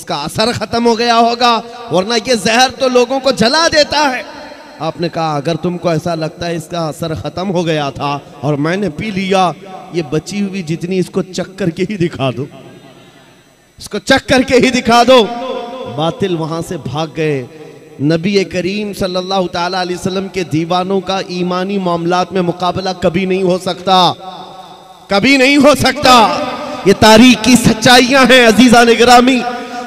इसका असर खत्म हो गया होगा, वरना ये जहर तो लोगों को जला देता है। आपने कहा अगर तुमको ऐसा लगता है इसका असर खत्म हो गया था और मैंने पी लिया, ये बची हुई जितनी इसको चख करके ही दिखा दो, इसको चख करके ही दिखा दो। बातिल वहां से भाग गए। नबी करीम सल्लल्लाहु ताला अलैहि वसल्लम के दीवानों का ईमानी मामलात में मुकाबला कभी नहीं हो सकता, कभी नहीं हो सकता। ये तारीख की सच्चाइयां हैं अजीजा निगरामी।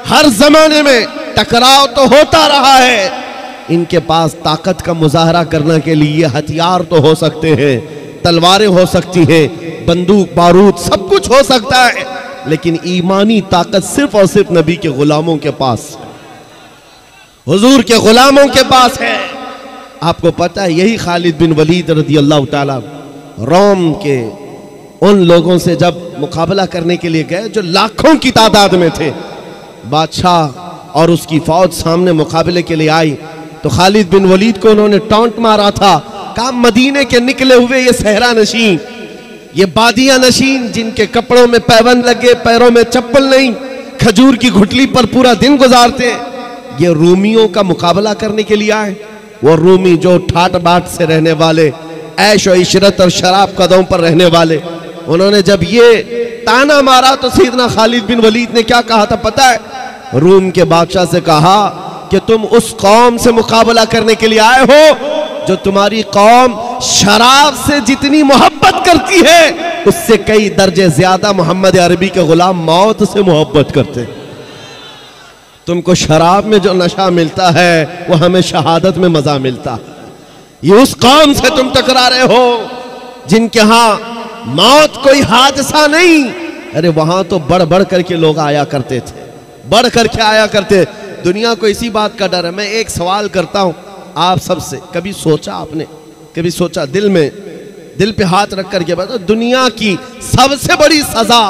हर जमाने में टकराव तो होता रहा है। इनके पास ताकत का मुजाहरा करने के लिए हथियार तो हो सकते हैं, तलवारें हो सकती हैं, बंदूक बारूद सब कुछ हो सकता है, लेकिन ईमानी ताकत सिर्फ और सिर्फ नबी के गुलामों के पास, हुजूर के गुलामों के पास है। आपको पता है यही खालिद बिन वलीद रज़ी अल्लाह ताला रोम के उन लोगों से जब मुकाबला करने के लिए गए जो लाखों की तादाद में थे, बादशाह और उसकी फौज सामने मुकाबले के लिए आई तो खालिद बिन वलीद को उन्होंने टॉन्ट मारा था। कहा मदीने के निकले हुए ये सहरा नशीन, ये बादिया नशीन जिनके कपड़ों में पैबंद लगे, पैरों में चप्पल नहीं, खजूर की घुटली पर पूरा दिन गुजारते, ये रूमियों का मुकाबला करने के लिए आए। वो रूमी जो ठाट बाट से रहने वाले, ऐश और इशरत और शराब कदम पर रहने वाले, उन्होंने जब ये ताना मारा तो सैयदना खालिद बिन वलीद ने क्या कहा था पता है? रूम के बादशाह से कहा कि तुम उस कौम से मुकाबला करने के लिए आए हो जो तुम्हारी कौम शराब से जितनी मोहब्बत करती है उससे कई दर्जे ज्यादा मोहम्मद अरबी के गुलाम मौत से मोहब्बत करते। तुमको शराब में जो नशा मिलता है वो हमें शहादत में मजा मिलता है। ये उस कौम से तुम टकरा रहे हो जिनके यहाँ मौत कोई हादसा नहीं। अरे वहां तो बढ़ बढ़ करके लोग आया करते थे, बढ़ करके आया करते। दुनिया को इसी बात का डर है। मैं एक सवाल करता हूं आप सबसे, कभी सोचा आपने, कभी सोचा दिल में, दिल पे हाथ रख करके बताओ, दुनिया की सबसे बड़ी सजा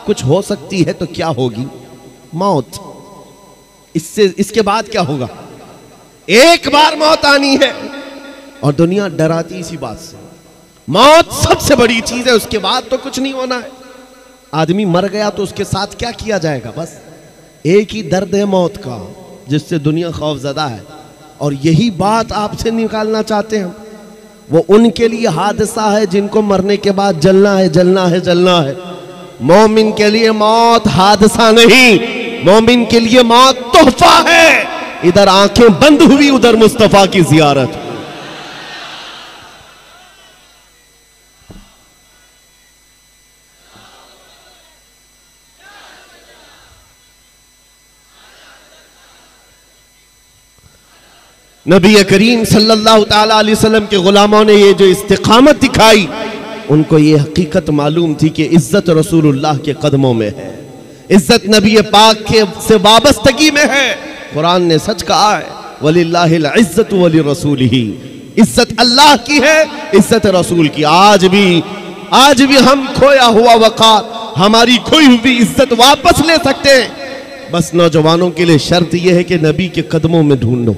कुछ हो सकती है तो क्या होगी? मौत। इससे इसके बाद क्या होगा? एक बार मौत आनी है और दुनिया डराती इसी बात से। मौत सबसे बड़ी चीज है, उसके बाद तो कुछ नहीं होना है। आदमी मर गया तो उसके साथ क्या किया जाएगा? बस एक ही दर्द है मौत का जिससे दुनिया खौफजदा है, और यही बात आपसे निकालना चाहते हैं। वो उनके लिए हादसा है जिनको मरने के बाद जलना है, जलना है, जलना है। मोमिन के लिए मौत हादसा नहीं, मोमिन के लिए मौत तोहफा है। इधर आंखें बंद हुई, उधर मुस्तफा की जियारत। नबी करीम सल्लल्लाहु ताला अलैहि वसल्लम के गुलामों ने ये जो इस्तिकामत दिखाई, उनको ये हकीकत मालूम थी कि इज्जत रसूलुल्लाह के कदमों में है, इज्जत नबी पाक के से वाबस्तगी में है। कुरान ने सच कहा है, वलिल्लाहिल इज्जतु वली रसूलिही, इज्जत अल्लाह की है, इज्जत रसूल की। आज भी हम खोया हुआ वक़ार, हमारी खोई हुई इज्जत वापस ले सकते हैं। बस नौजवानों के लिए शर्त यह है कि नबी के कदमों में ढूंढो,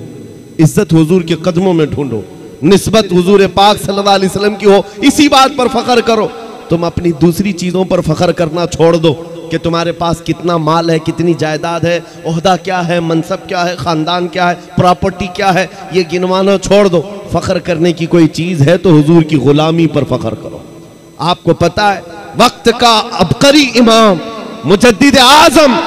इज्जत हुजूर के कदमों में ढूंढो, निस्बत हुजूर पाक सल्लल्लाहु अलैहि वसल्लम की हो, इसी बात पर फख्र करो। तुम अपनी दूसरी चीजों पर फख्र करना छोड़ दो कि तुम्हारे पास कितना माल है, कितनी जायदाद है, ओहदा क्या है, मनसब क्या है, खानदान क्या है, प्रॉपर्टी क्या है, ये गिनवाना छोड़ दो। फख्र करने की कोई चीज है तो हुजूर की गुलामी पर फख्र करो। आपको पता है वक्त का अबकरी इमाम, मुजद्दिद आजम,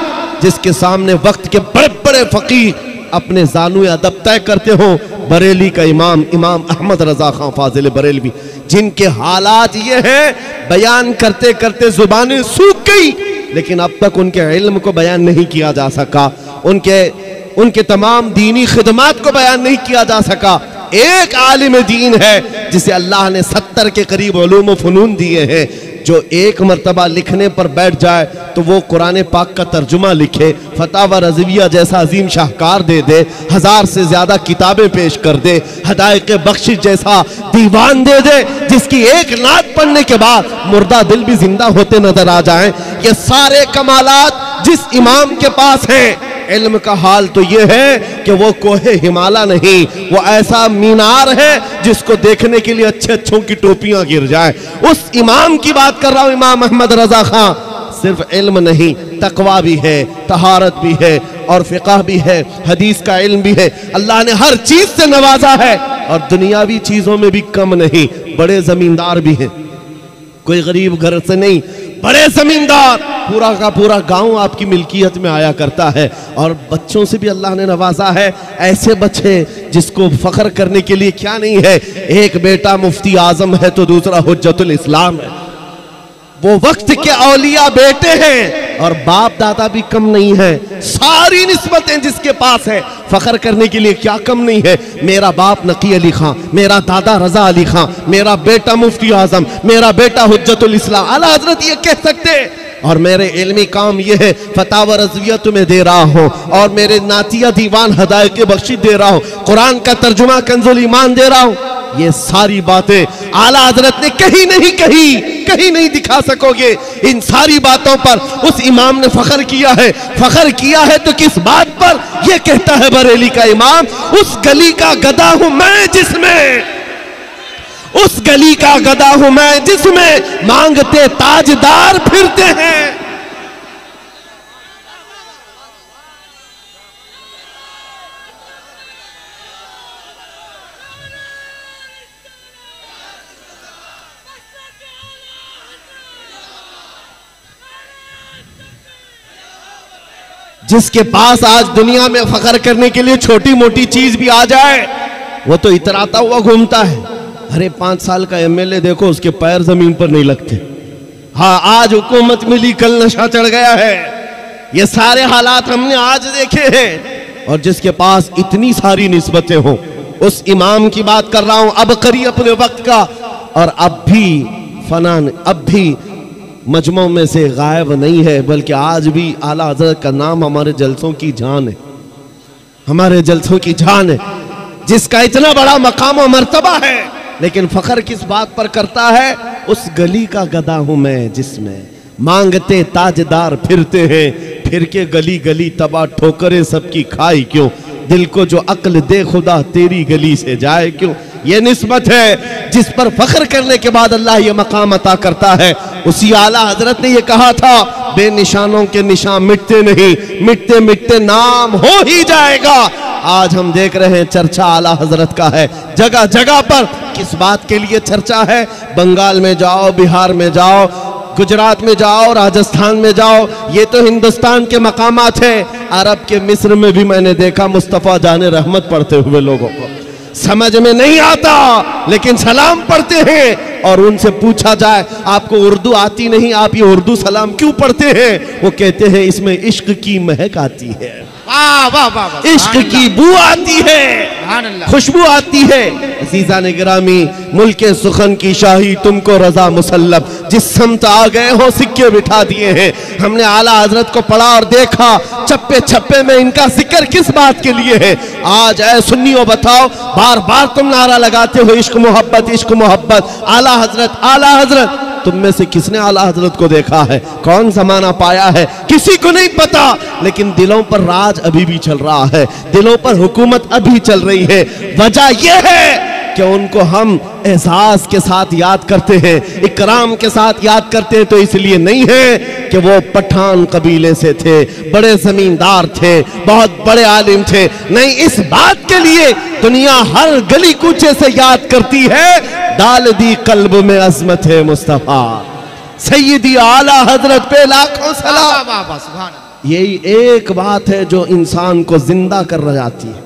जिसके सामने वक्त के बड़े बड़े फकीर अपने जानू अदब तय करते हो, बरेली का इमाम अहमद रजा खां फाजिल बरेलवी, जिनके हालात ये हैं बयान करते करते जुबानें सूख गई, लेकिन अब तक उनके इल्म को बयान नहीं किया जा सका, उनके तमाम दीनी खिदमात को बयान नहीं किया जा सका। एक आलिम दीन है जिसे अल्लाह ने 70 के करीब उलूम व फनून दिए हैं, जो एक मर्तबा लिखने पर बैठ जाए तो वो कुरान पाक का तर्जुमा लिखे, फतावा रज़विया जैसा अजीम शाहकार दे दे, 1000 से ज्यादा किताबें पेश कर दे, हदायक़ बख्शिश जैसा दीवान दे दे, जिसकी एक नात पढ़ने के बाद मुर्दा दिल भी जिंदा होते नजर आ जाएं। ये सारे कमालात जिस इमाम के पास हैं, इल्म का हाल तो ये है कि वो कोहे हिमालय नहीं, वो ऐसा मीनार है जिसको देखने के लिए अच्छे अच्छों की टोपियां गिर जाए। उस इमाम की बात कर रहा हूं, इमाम अहमद रजा खां सिर्फ इल्म नहीं, तकवा भी है, तहारत भी है और फ़िक़ह भी है, हदीस का इल्म भी है। अल्लाह ने हर चीज़ से नवाजा है और दुनियावी चीज़ों में भी कम नहीं। बड़े ज़मींदार भी हैं, कोई गरीब घर से नहीं, बड़े ज़मींदार, पूरा का पूरा गांव आपकी मिल्कियत में आया करता है। और बच्चों से भी अल्लाह ने नवाजा है, ऐसे बच्चे जिसको फ़ख्र करने के लिए क्या नहीं है। एक बेटा मुफ्ती आज़म है तो दूसरा हुज्जतुल इस्लाम है। वो वक्त के औलिया बेटे हैं और बाप दादा भी कम नहीं है। सारी निस्बतें जिसके पास है, फ़ख्र करने के लिए क्या कम नहीं है। मेरा बाप नकी अली खां, मेरा दादा रजा अली खां, मेरा बेटा मुफ्ती आज़म, मेरा बेटा हुज्जतुल इस्लाम। आला हज़रत ये कह सकते और मेरे इल्मी काम ये है, फतावा रज़विया तुम्हें दे रहा हूँ और मेरे नातिया दीवान हदायत के बख्शिश दे रहा हूँ, कुरान का तर्जुमा कंजुल ईमान दे रहा हूँ। ये सारी बातें आला हज़रत ने कहीं नहीं कही, कहीं नहीं दिखा सकोगे। इन सारी बातों पर उस इमाम ने फ़ख्र किया है। फ़ख्र किया है तो किस बात पर? यह कहता है बरेली का इमाम, उस गली का गदा हूं मैं जिसमें, उस गली का गदा हूं मैं जिसमें मांगते ताजदार फिरते हैं। जिसके पास आज दुनिया में फ़ख्र करने के लिए छोटी मोटी चीज भी आ जाए, वो तो इतराता हुआ घूमता है। अरे 5 साल का एमएलए देखो, उसके पैर जमीन पर नहीं लगते। हाँ, आज हुकूमत मिली, कल नशा चढ़ गया है। ये सारे हालात हमने आज देखे हैं। और जिसके पास इतनी सारी निस्बतें हों, उस इमाम की बात कर रहा हूं, अब करी अपने वक्त का, और अब भी फनान, अब भी मजमों में से गायब नहीं है, बल्कि आज भी आला हज़रत का नाम हमारे जलसों की जान है, हमारे जलसों की जान है, जिसका इतना बड़ा मकाम और मर्तबा है। लेकिन फ़ख्र किस बात पर करता है? उस गली का गदा हूं मैं जिसमें मांगते ताजदार फिरते हैं। फिर के गली गली तबाह ठोकरे सबकी खाई क्यों, दिल को जो अक्ल दे खुदा तेरी गली से जाए क्यों। ये निस्बत है जिस पर फ़ख्र करने के बाद अल्लाह ये मकाम अता करता है। उसी आला हज़रत ने ये कहा था, बेनिशानों के निशान मिटते नहीं, मिटते मिटते नाम हो ही जाएगा। आज हम देख रहे हैं चर्चा आला हज़रत का है जगह जगह पर। किस बात के लिए चर्चा है? बंगाल में जाओ, बिहार में जाओ, गुजरात में जाओ, राजस्थान में जाओ, ये तो हिंदुस्तान के मकामात हैं। अरब के मिस्र में भी मैंने देखा मुस्तफ़ा जाने रहमत पढ़ते हुए लोगों को। समझ में नहीं आता लेकिन सलाम पढ़ते हैं। और उनसे पूछा जाए आपको उर्दू आती नहीं, आप ये उर्दू सलाम क्यों पढ़ते हैं? वो कहते हैं इसमें इश्क की महक आती है, इश्क की बू आती है, खुशबू आती है। अज़ीज़ा ने गिरामी, मुल्के सुखन की शाही तुमको रजा मुसल्लम, जिस समत आ गए हो सिक्के बिठा दिए हैं। हमने आला हज़रत को पढ़ा और देखा, चप्पे छप्पे में इनका जिक्र किस बात के लिए है? आज ऐ सुन्नियों बताओ, बार बार तुम नारा लगाते हो इश्क मोहब्बत, इश्क मोहब्बत। आला हज़रत, आला हज़रत, तुम में से किसने आला हज़रत को देखा है? कौन ज़माना पाया है? किसी को नहीं पता। लेकिन दिलों पर राज अभी भी चल रहा है, दिलों पर हुकूमत अभी चल रही है। वजह यह है कि उनको हम एहसास के साथ याद करते हैं, इकराम के साथ याद करते हैं, तो इसलिए नहीं है कि वो पठान कबीले से थे, बड़े जमींदार थे, बहुत बड़े आलिम थे। नहीं, इस बात के लिए दुनिया हर गली कूचे से याद करती है, डाल दी कल्ब में अज़मत है मुस्तफ़ा, सैयदी आला हज़रत पे लाखों सलाम। यही एक बात है जो इंसान को जिंदा कर जाती है,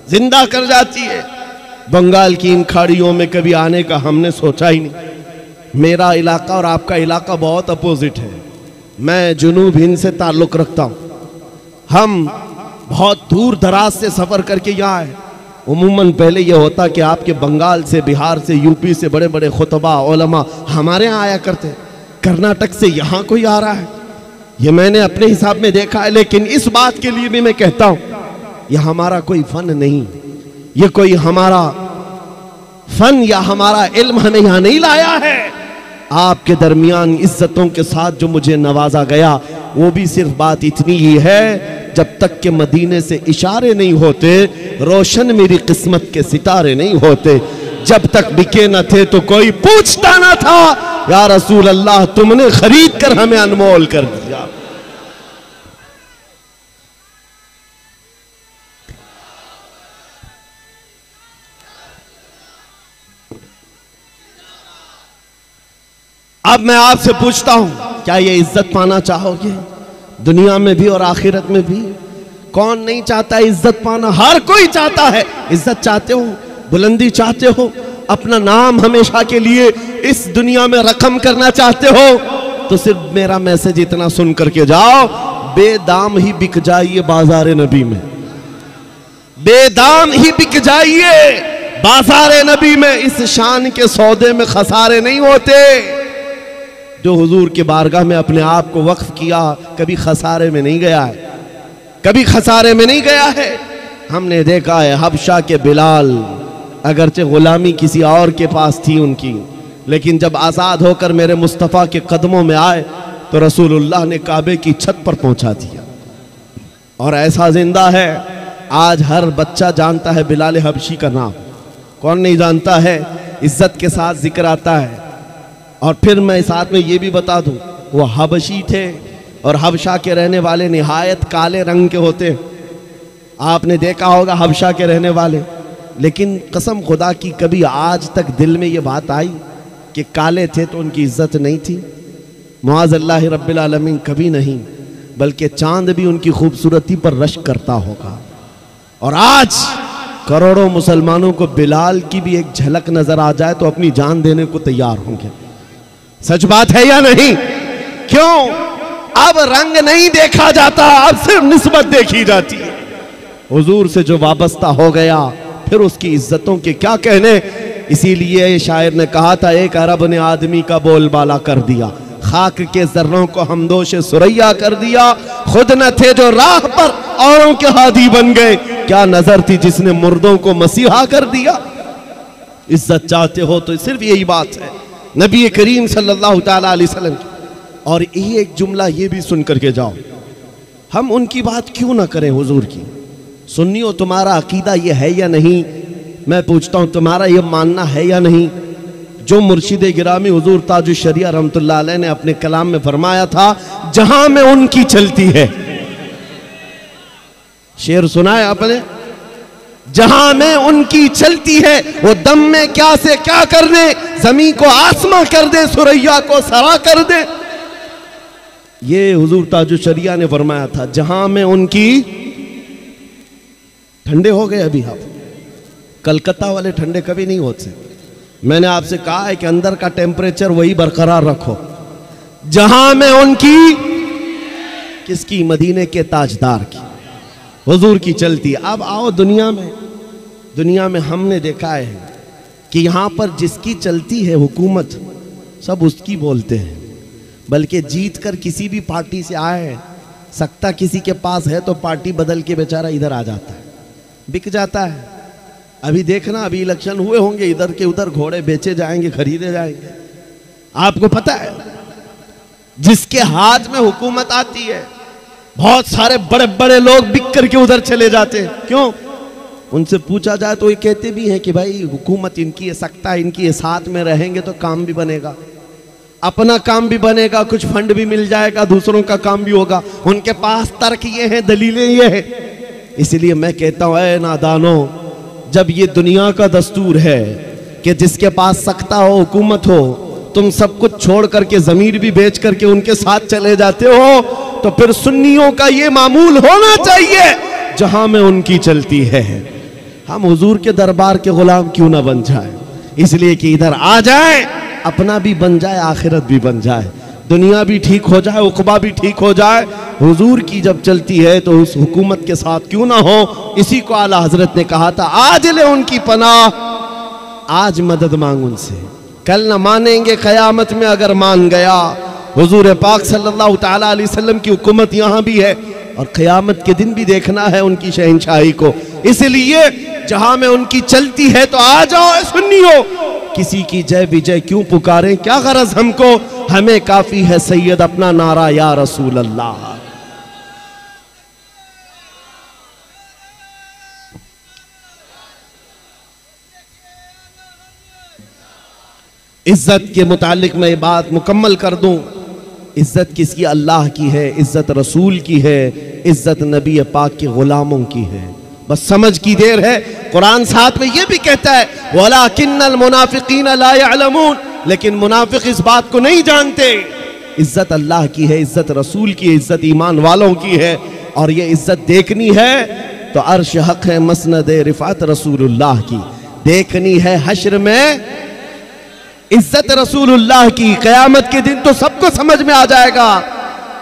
जिंदा कर जाती है। बंगाल की इन खाड़ियों में कभी आने का हमने सोचा ही नहीं। मेरा इलाका और आपका इलाका बहुत अपोजिट है। मैं जुनूब हिंद से ताल्लुक़ रखता हूँ। हम बहुत दूर दराज से सफ़र करके यहाँ आए। उमूमन पहले ये होता कि आपके बंगाल से, बिहार से, यूपी से बड़े बड़े खुतबा उलमा हमारे यहाँ आया करते। कर्नाटक से यहाँ कोई आ रहा है, ये मैंने अपने हिसाब में देखा है। लेकिन इस बात के लिए भी मैं कहता हूँ, यह हमारा कोई फ़न नहीं, ये कोई हमारा फन या हमारा इल्म हमें यहाँ नहीं लाया है। आपके दरमियान इज्जतों के साथ जो मुझे नवाजा गया, वो भी सिर्फ बात इतनी ही है, जब तक के मदीने से इशारे नहीं होते, रोशन मेरी किस्मत के सितारे नहीं होते। जब तक बिके न थे तो कोई पूछता न था, या रसूल अल्लाह तुमने खरीद कर हमें अनमोल कर दिया। अब मैं आपसे पूछता हूं, क्या ये इज्जत पाना चाहोगे दुनिया में भी और आखिरत में भी? कौन नहीं चाहता इज्जत पाना? हर कोई चाहता है। इज्जत चाहते हो, बुलंदी चाहते हो, अपना नाम हमेशा के लिए इस दुनिया में रकम करना चाहते हो, तो सिर्फ मेरा मैसेज इतना सुन करके जाओ, बेदाम ही बिक जाइए बाजार नबी में, बेदाम ही बिक जाइए बाजार नबी में। इस शान के सौदे में खसारे नहीं होते। जो हुजूर के बारगाह में अपने आप को वक्फ किया कभी खसारे में नहीं गया है, कभी खसारे में नहीं गया है। हमने देखा है हबशा के बिलाल, अगरचे गुलामी किसी और के पास थी उनकी, लेकिन जब आज़ाद होकर मेरे मुस्तफ़ा के कदमों में आए तो रसूलुल्लाह ने काबे की छत पर पहुंचा दिया। और ऐसा जिंदा है, आज हर बच्चा जानता है बिलाल हबशी का नाम, कौन नहीं जानता है। इज्जत के साथ जिक्र आता है। और फिर मैं साथ में ये भी बता दूं, वो हबशी थे और हबशा के रहने वाले निहायत काले रंग के होते। आपने देखा होगा हबशा के रहने वाले, लेकिन कसम खुदा की कभी आज तक दिल में ये बात आई कि काले थे तो उनकी इज्जत नहीं थी? मुआज़ल्लाहि रब्बिल आलमीन, कभी नहीं, बल्कि चांद भी उनकी खूबसूरती पर रश्क करता होगा। और आज करोड़ों मुसलमानों को बिलाल की भी एक झलक नजर आ जाए तो अपनी जान देने को तैयार होंगे। सच बात है या नहीं? क्यों? अब रंग नहीं देखा जाता, अब सिर्फ निस्बत देखी जाती है। हुजूर से जो वाबस्ता हो गया फिर उसकी इज्जतों के क्या कहने। इसीलिए शायर ने कहा था, एक अरब ने आदमी का बोलबाला कर दिया, खाक के जर्रों को हमदोशे सुरैया कर दिया। खुद न थे जो राह पर औरों के हादी बन गए, क्या नजर थी जिसने मुर्दों को मसीहा कर दिया। इज्जत चाहते हो तो सिर्फ यही बात है नबी करीम सल्लल्लाहु ताला अलैहि वसल्लम की। और यही एक जुमला ये भी सुन करके जाओ, हम उनकी बात क्यों ना करें हुजूर की। सुन्नियों, तुम्हारा अकीदा ये है या नहीं? मैं पूछता हूं, तुम्हारा ये मानना है या नहीं जो मुर्शिद गिरामी हुजूर ताजुश शरिया रहमतुल्लाह अलैह ने अपने कलाम में फरमाया था, जहां में उनकी चलती है। शेर सुना है आपने? जहां में उनकी चलती है वो दम में क्या से क्या कर दे, जमीन को आसमां कर दे, सुरैया को सरा कर दे। ये हुजूर ताजुश शरिया ने फरमाया था, जहां में उनकी। ठंडे हो गए अभी आप? कलकत्ता वाले ठंडे कभी नहीं होते। मैंने आपसे कहा है कि अंदर का टेम्परेचर वही बरकरार रखो। जहां में उनकी, किसकी? मदीने के ताजदार की, हुजूर की चलती। अब आओ दुनिया में, दुनिया में हमने देखा है कि यहां पर जिसकी चलती है हुकूमत, सब उसकी बोलते हैं। बल्कि जीत कर किसी भी पार्टी से आए, सत्ता किसी के पास है तो पार्टी बदल के बेचारा इधर आ जाता है, बिक जाता है। अभी देखना, अभी इलेक्शन हुए होंगे, इधर के उधर घोड़े बेचे जाएंगे, खरीदे जाएंगे। आपको पता है, जिसके हाथ में हुकूमत आती है, बहुत सारे बड़े बड़े लोग बिक करके उधर चले जाते हैं। क्यों? उनसे पूछा जाए तो ये कहते भी हैं कि भाई हुकूमत इनकी है, सत्ता इनकी है, साथ में रहेंगे तो काम भी बनेगा, अपना काम भी बनेगा, कुछ फंड भी मिल जाएगा, दूसरों का काम भी होगा। उनके पास तर्क ये है, दलीलें ये है। इसलिए मैं कहता हूं, ऐ नादानो, जब ये दुनिया का दस्तूर है कि जिसके पास सत्ता हो, हुकूमत हो, तुम सब कुछ छोड़ करके जमीर भी बेच करके उनके साथ चले जाते हो, तो फिर सुन्नियों का ये मामूल होना चाहिए, जहां में उनकी चलती है। हम हुजूर के दरबार के गुलाम क्यों ना बन जाए? इसलिए कि इधर आ जाए, अपना भी बन जाए, आखिरत भी बन जाए, दुनिया भी ठीक हो जाए, उक़बा भी ठीक हो जाए। हुजूर की जब चलती है तो उस हुकूमत के साथ क्यों ना हो। इसी को आला हजरत ने कहा था, आज ले उनकी पनाह, आज मदद मांग उनसे, कल न मानेंगे क़यामत में अगर मान गया। हुजूर पाक सल्लल्लाहु ताला अलैहि वसल्लम की हुकूमत यहाँ भी है और क़यामत के दिन भी देखना है उनकी शहंशाही को। इसलिए जहां में उनकी चलती है तो आ जाओ सुन्नियों, किसी की जय विजय क्यों पुकारें, क्या गरज हमको, हमें काफी है सैयद अपना नारा या रसूल अल्लाह। इज्जत के मुतालिक मैं ये बात मुकम्मल कर दूं, इज्जत किसकी? अल्लाह की है, इज्जत रसूल की है, इज्जत नबी पाक के गुलामों की है। बस समझ की देर है। कुरान साथ में ये भी कहता है वलाकिन्नल मुनाफिकीन ला यअलमून, लेकिन मुनाफिक इस बात को नहीं जानते। इज्जत अल्लाह की है, इज्जत रसूल की है, इज्जत ईमान वालों की है। और ये इज्जत देखनी है तो अर्श हक है मसनद रिफात रसूलुल्लाह की, देखनी है हश्र में इज्जत रसूलुल्लाह की। क़यामत के दिन तो सबको समझ में आ जाएगा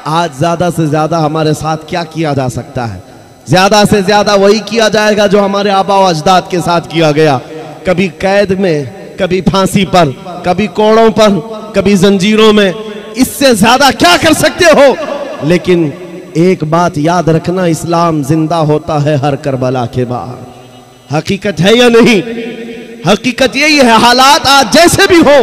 आज ज्यादा से ज्यादा हमारे साथ क्या किया जा सकता है। ज्यादा से ज्यादा वही किया जाएगा जो हमारे आबा व अजदाद के साथ किया गया, कभी कैद में, कभी फांसी पर, कभी कोड़ों पर, कभी जंजीरों में। इससे ज्यादा क्या कर सकते हो? लेकिन एक बात याद रखना, इस्लाम जिंदा होता है हर करबला के बाद। हकीकत है या नहीं? हकीकत यही है। हालात आज जैसे भी हो,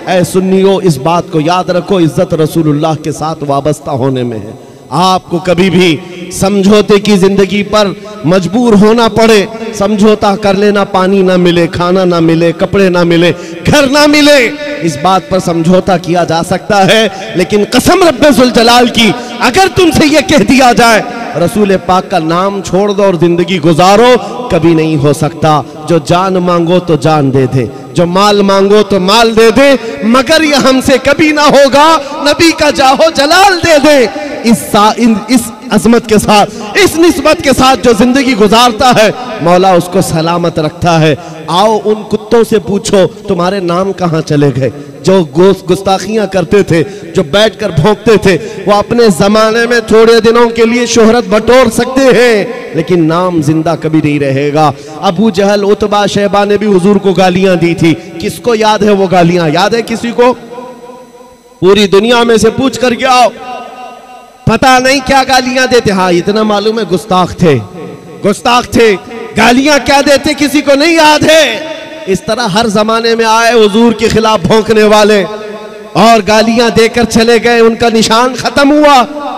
ऐ सुन्नियों इस बात को याद रखो, इज्जत रसूलुल्लाह के साथ वाबस्ता होने में है। आपको कभी भी समझौते की जिंदगी पर मजबूर होना पड़े, समझौता कर लेना, पानी ना मिले, खाना ना मिले, कपड़े ना मिले, घर ना मिले, इस बात पर समझौता किया जा सकता है। लेकिन कसम रब्बे जुल जलाल की, अगर तुमसे यह कह दिया जाए रसूल पाक का नाम छोड़ दो और जिंदगी गुजारो, कभी नहीं हो सकता। जो जान मांगो तो जान दे दे, जो माल मांगो तो माल दे दे, मगर यह हमसे कभी ना होगा, नबी का जाहो जलाल दे दे। इस अजमत के साथ, इस निस्बत के साथ जो जिंदगी गुजारता है, मौला उसको सलामत रखता है। आओ उन कुत्तों से पूछो तुम्हारे नाम कहाँ चले गए, जो गुस्ताखियां करते थे, जो बैठकर भौंकते थे। वो अपने जमाने में थोड़े दिनों के लिए शोहरत बटोर सकते हैं, लेकिन नाम जिंदा कभी नहीं रहेगा। अबू जहल, उतबा, शैबा ने भी हुजूर को गालियां दी थी। किसको याद है वो गालियां? याद है किसी को? पूरी दुनिया में से पूछ कर के आओ, पता नहीं क्या गालियां देते। हाँ इतना मालूम है गुस्ताख थे, गुस्ताख थे। गालियां क्या देते किसी को नहीं याद है। इस तरह हर जमाने में आए हुजूर के खिलाफ भौंकने वाले और गालियां देकर चले गए, उनका निशान खत्म हुआ,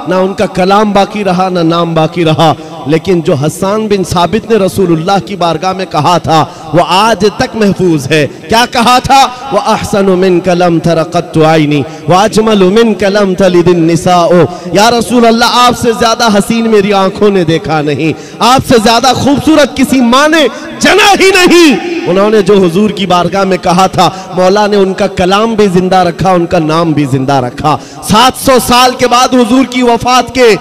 ना उनका कलाम बाकी रहा, ना नाम बाकी रहा। लेकिन जो हसन बिन साबित ने रसूलुल्लाह की बारगाह में कहा था वो आज तक महफूज है। क्या कहा था? वह अहसनु मिन कलम तरक़त्तु आइनी व अजमलु मिन कलम तलिदिन निसाओ। या रसूल अल्लाह, आपसे ज्यादा हसीन मेरी आंखों ने देखा नहीं, आपसे ज्यादा खूबसूरत किसी माँ ने जना ही नहीं। उन्होंने जो हुजूर की बारगाह में कहा था, मौला ने उनका कलाम भी जिंदा रखा, उनका नाम भी जिंदा रखा। 700 साल के बाद हुजूर की वफात के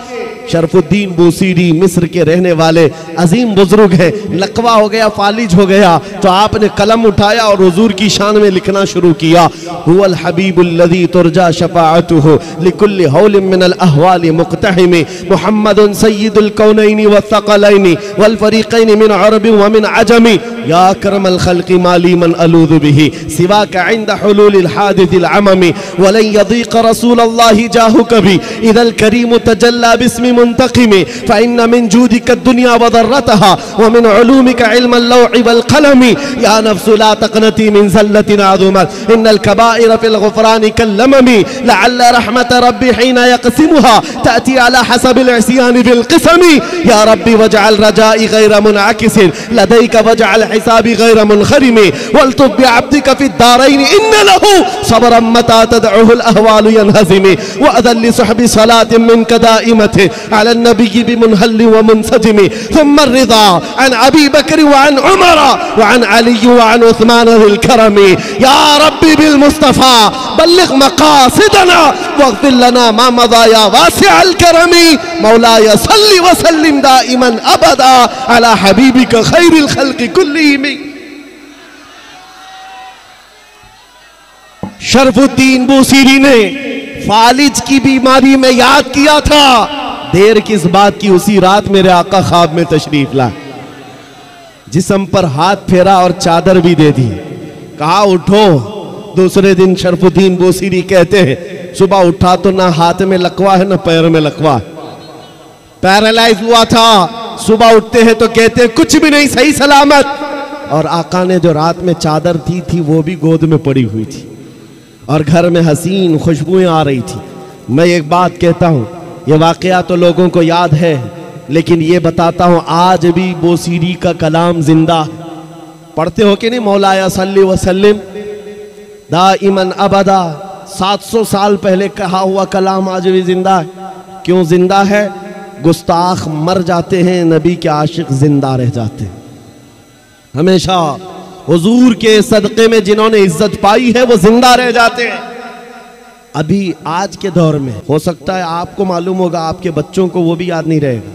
शरफुद्दीन बूसीरी मिस्र के रहने वाले अजीम बुजुर्ग हैं, लकवा हो गया, फालिज हो गया, तो आपने कलम उठाया और हुजूर की शान में लिखना शुरू किया। हुवल हबीबुल्लज़ी तुरजा शफ़ाअतुहु लिकुल्लि हौलिन मिनल अहवालि मुक़तहिम मुहम्मदुन सय्यिदुल कौनैनि वस्सक़लैनि वल फ़रीक़ैनि मिन अरबिन व मिन अजमी या अकरमल ख़ल्क़ि माली मन अलूज़ु बिही सिवाका इंद हुलूलिल हादिसिल अममी वलन यज़ीक़ रसूलल्लाहि जाहु कभी इदल करीम तजल्ला बिस्मि मुंतक़िमी फ़इन्न मिन जूदिक दुनिया व दर्रतहा व मिन उलूमिका इल्मल लौहि वल क़लमी या नफ्सु ला तक़नती मिन ज़ल्लतिन अज़ुमत इन्नल कबाइर फ़िल ग़ुफ़रानि कल्लममी लअल्ल रहमत रब्बी हिना यक़सिमुहा तअती अला हसबिल इस्यानि बिल क़िसमी या रब्बी वजअल रजाई गैर मुनअकिसिन लदैका वजअल हिसाबी गैर मुनख़रिमी वल्तुब बिअब्दिका फ़िद दारैन इन्न लहू सबरम मता तदउहुल अहवालु यनहज़िमी व अदल्लि सुहबि सलातिन मिनका दाइमतिन अला नबी बिमुनहल्लि व मुनसजिमी थुम्मा रिज़ा अन अबी बकर व अन उमर व अन अली व अन उस्मान ज़िल करमी या रब्बी बिल मुस्तफ़ा बल्लिग़ मक़ासिदना वग़फ़िर लना मा मज़ा या वासिअल करमी मौलाया सल्लि व सल्लिम दाइमन अबदा अला हबीबिका खैरिल ख़ल्क़ि कुल्लिहिम। शरफुद्दीन बूसीरी ने फालिज की बीमारी में याद किया था। देर किस बात की, उसी रात मेरे आका ख्वाब में तशरीफ ला, जिस्म पर हाथ फेरा और चादर भी दे दी, कहा उठो। दूसरे दिन शरफुद्दीन बूसीरी कहते हैं सुबह उठा तो ना हाथ में लकवा है ना पैर में लकवा, पैरालाइज हुआ था। सुबह उठते हैं तो कहते हैं कुछ भी नहीं, सही सलामत। और आका ने जो रात में चादर दी थी वो भी गोद में पड़ी हुई थी और घर में हसीन खुशबुएं आ रही थी। मैं एक बात कहता हूँ, ये वाकया तो लोगों को याद है, लेकिन ये बताता हूँ आज भी बूसीरी का कलाम जिंदा। पढ़ते हो कि नहीं? मौलाया सल्ली व सल्लिम दाइमन अबदा, 700 साल पहले कहा हुआ कलाम आज भी जिंदा है। क्यों जिंदा है? गुस्ताख मर जाते हैं, नबी के आशिक जिंदा रह जाते हैं। हमेशा हुजूर के सदक़े में जिन्होंने इज्जत पाई है वो जिंदा रह जाते हैं। अभी आज के दौर में हो सकता है आपको मालूम होगा, आपके बच्चों को वो भी याद नहीं रहेगा।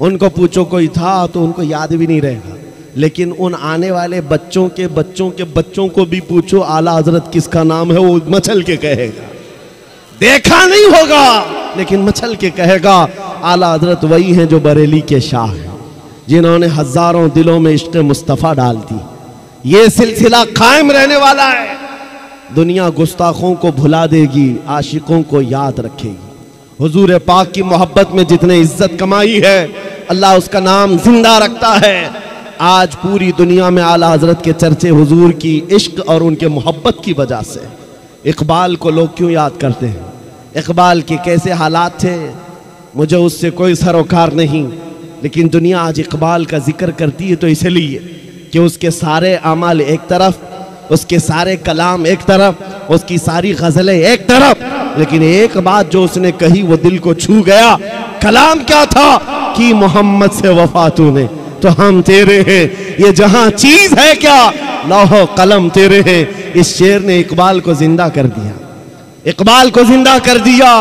उनको पूछो कोई था तो उनको याद भी नहीं रहेगा, लेकिन उन आने वाले बच्चों के बच्चों के बच्चों को भी पूछो आला हजरत किसका नाम है, वो मचल के कहेगा। देखा नहीं होगा लेकिन मचल के कहेगा आला हजरत वही हैं जो बरेली के शाह हैं, जिन्होंने हजारों दिलों में इश्क़ मुस्तफ़ा डाल दी। ये सिलसिला कायम रहने वाला है। दुनिया गुस्ताखों को भुला देगी, आशिकों को याद रखेगी। हुजूर पाक की मोहब्बत में जितने इज्जत कमाई है, अल्लाह उसका नाम जिंदा रखता है। आज पूरी दुनिया में आला हजरत के चर्चे हुजूर की इश्क और उनके मोहब्बत की वजह से। इकबाल को लोग क्यों याद करते हैं? इकबाल के कैसे हालात थे, मुझे उससे कोई सरोकार नहीं, लेकिन दुनिया आज इकबाल का जिक्र करती है तो इसलिए कि उसके सारे अमाल एक तरफ, उसके सारे कलाम एक तरफ, उसकी सारी गज़लें एक तरफ, लेकिन एक बात जो उसने कही वो दिल को छू गया। कलाम क्या था कि मोहम्मद से वफा तूने तो हम तेरे हैं, ये जहां चीज है क्या लौह कलम तेरे हैं। इस शेर ने इकबाल को जिंदा कर दिया, इकबाल को जिंदा कर दिया।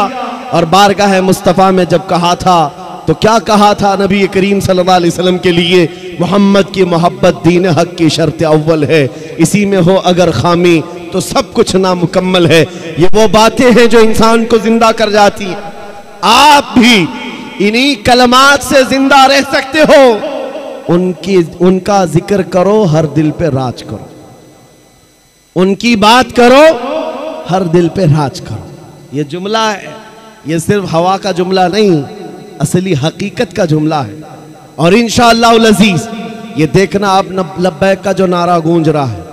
और बारगाह मुस्तफ़ा में जब कहा था तो क्या कहा था नबी करीम सल्लल्लाहु अलैहि वसल्लम के लिए? मोहम्मद की मोहब्बत दीन हक की शर्त अव्वल है, इसी में हो अगर खामी तो सब कुछ नामुकम्मल है। ये वो बातें हैं जो इंसान को जिंदा कर जाती हैं। आप भी इन्हीं कलमात से जिंदा रह सकते हो। उनका जिक्र करो, हर दिल पे राज करो, उनकी बात करो, हर दिल पे राज करो। ये जुमला है, ये सिर्फ हवा का जुमला नहीं, असली हकीकत का जुमला है। और इंशाअल्लाह अज़ीज़ ये देखना आप लब्बैक का जो नारा गूंज रहा है,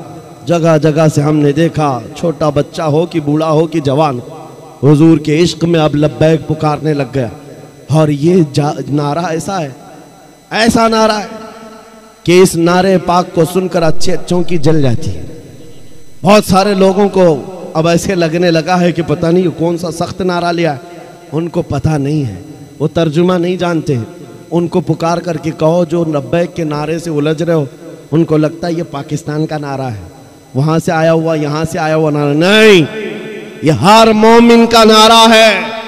जगह जगह से हमने देखा, छोटा बच्चा हो कि बूढ़ा हो कि जवान, हुजूर के इश्क में अब लब्बैक पुकारने लग गया। और ये नारा ऐसा है, ऐसा नारा है कि इस नारे पाक को सुनकर अच्छे अच्छों की जल जाती है। बहुत सारे लोगों को अब ऐसे लगने लगा है कि पता नहीं कौन सा सख्त नारा लिया है। उनको पता नहीं है, वो तर्जुमा नहीं जानते हैं। उनको पुकार करके कहो जो लब्बैक के नारे से उलझ रहे हो, उनको लगता है ये पाकिस्तान का नारा है, वहां से आया हुआ, यहां से आया हुआ नारा नहीं, ये हर मोमिन का नारा है।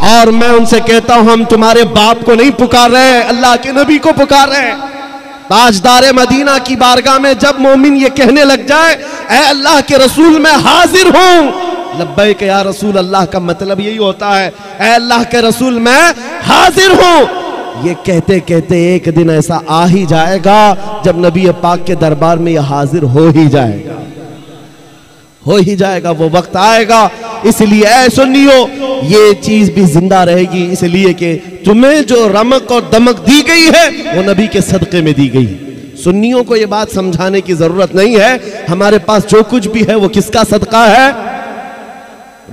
और मैं उनसे कहता हूं हम तुम्हारे बाप को नहीं पुकार रहे, अल्लाह के नबी को पुकार रहे। ताजदार मदीना की बारगाह में जब मोमिन ये कहने लग जाए, ऐ अल्लाह के रसूल मैं हाजिर हूं, लब्बैक या रसूल अल्लाह का मतलब यही होता है, ऐ अल्लाह के रसूल मैं हाजिर हूं। ये कहते कहते एक दिन ऐसा आ ही जाएगा जब नबी पाक के दरबार में ये हाजिर हो ही जाएगा, हो ही जाएगा, वो वक्त आएगा। इसलिए ऐ सुन्नियो ये चीज भी जिंदा रहेगी, इसलिए कि तुम्हें जो रमक और दमक दी गई है वो नबी के सदक़े में दी गई। सुन्नियों को ये बात समझाने की जरूरत नहीं है, हमारे पास जो कुछ भी है वो किसका सदका है?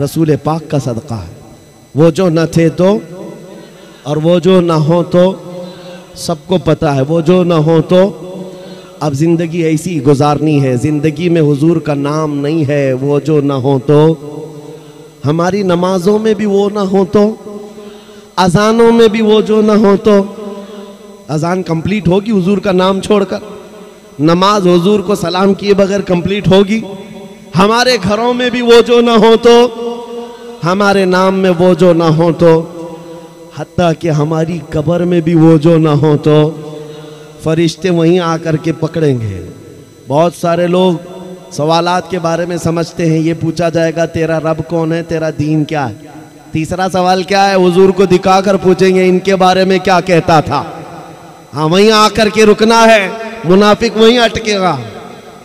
रसूल पाक का सदका है। वो जो न थे तो और वो जो ना हो तो सबको पता है, वो जो ना हो तो अब जिंदगी ऐसी गुजारनी है, जिंदगी में हुजूर का नाम नहीं है, वो जो ना हो तो हमारी नमाजों में भी वो ना हो तो, अजानों में भी वो जो ना हो तो। अजान कंप्लीट होगी हुजूर का नाम छोड़कर, नमाज हुजूर को सलाम किए बगैर कंप्लीट होगी। हमारे घरों में भी वो जो ना हो तो, हमारे नाम में वो जो ना हो तो, हत्ता कि हमारी कब्र में भी वो जो ना हो तो फरिश्ते वहीं आकर के पकड़ेंगे। बहुत सारे लोग सवालात के बारे में समझते हैं, ये पूछा जाएगा तेरा रब कौन है, तेरा दीन क्या है। तीसरा सवाल क्या है? हुजूर को दिखाकर पूछेंगे इनके बारे में क्या कहता था। हाँ, वहीं आकर के रुकना है, मुनाफिक वहीं अटकेगा,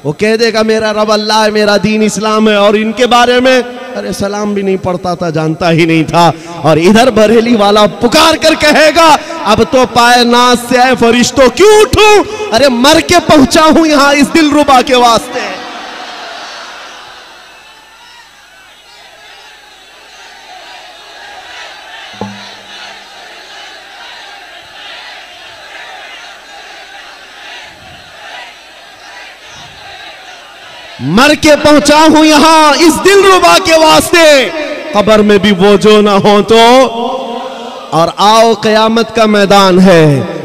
वो कह देगा मेरा रब अल्लाह है, मेरा दीन इस्लाम है, और इनके बारे में अरे सलाम भी नहीं पढ़ता था, जानता ही नहीं था। और इधर बरेली वाला पुकार कर कहेगा अब तो पाए नाज से आए फरिश्तों क्यों उठूं, अरे मर के पहुंचा हूं यहां इस दिलरुबा के वास्ते। मर के पहुंचा हूं यहां इस दिलरुबा के वास्ते, कब्र में भी वो जो ना हो तो। और आओ क़यामत का मैदान है,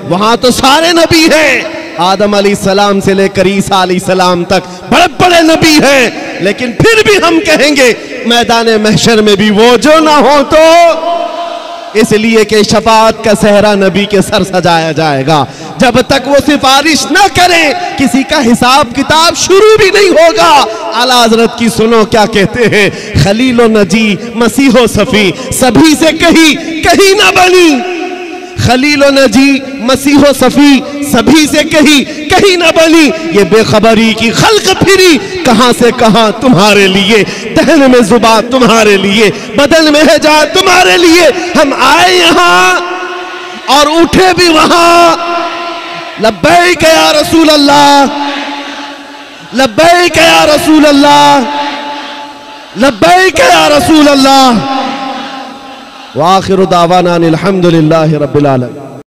वहां तो सारे नबी हैं, आदम अलैहिस्सलाम से लेकर ईसा अलैहिस्सलाम तक बड़े बड़े नबी हैं, लेकिन फिर भी हम कहेंगे मैदान महशर में भी वो जो ना हो तो। इसलिए कि शफाअत का सहरा नबी के सर सजाया जाएगा। जब तक वो सिफारिश ना करें किसी का हिसाब किताब शुरू भी नहीं होगा। आला हज़रत की सुनो क्या कहते हैं, खलीलो नजी मसीहो सफ़ी सभी से कहीं ना बनी। खलीलो नजी मसीहो सफ़ी सभी से कहीं ना बनी। ये बेखबरी की खल्क फिरी कहां से कहां तुम्हारे लिए, दहन में जुबा तुम्हारे लिए, बदन में है जा तुम्हारे लिए। हम आए यहां और उठे भी वहां। लब्बैक या रसूल अल्लाह, लब्बैक या रसूल अल्लाह, लब्बैक या रसूल अल्लाह। व आखिरु दावाना अनिल हम्दुलिल्लाहि रब्बिल आलमीन।